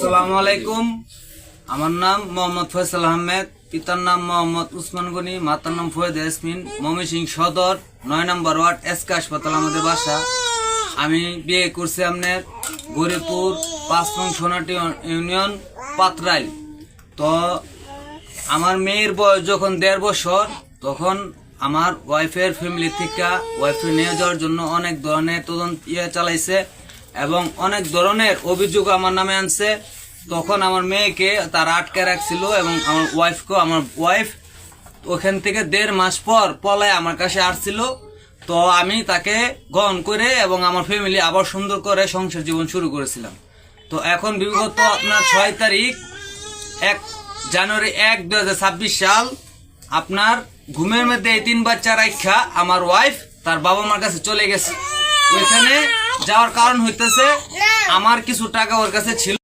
আসসালামু আলাইকুম। আমার নাম মোহাম্মদ ফয়সাল আহমেদ, পিতার নাম মোহাম্মদ উসমান গনি, মাতার নাম ফয়েদ ইয়াসমিন। ময়মনসিংহ সদর ৯ নম্বর ওয়ার্ড এসকে হাসপাতাল আমাদের বাসা। আমি বিয়ে করছি আপনার গরিপুর ৫ নং সোনাটি ইউনিয়ন পাতরাইল। তো আমার মেয়ের বয়স যখন ১.৫ বছর, তখন আমার ওয়াইফের ফ্যামিলি থেকে ওয়াইফে নিয়ে যাওয়ার জন্য অনেক ধরনের তদন্ত চালাইছে এবং অনেক ধরনের অভিযোগ আমার নামে আনছে। তখন আমার মেয়েকে তারা আটকে রাখছিল এবং আমার ওয়াইফ ওখান থেকে ১.৫ মাস পর পলায় আমার কাছে আসছিল। তো আমি তাকে গ্রহণ করে এবং আমার ফ্যামিলি আবার সুন্দর করে সংসার জীবন শুরু করেছিলাম। তো এখন বিগত আপনার ৬ তারিখ জানুয়ারি ১, ২০২৬ সাল আপনার ঘুমের মধ্যে এই ৩ বাচ্চা রাখা আমার ওয়াইফ তার বাবা মার কাছে চলে গেছে। ওইখানে যাওয়ার কারণ হইতেছে আমার কিছু টাকা ওর কাছে ছিল।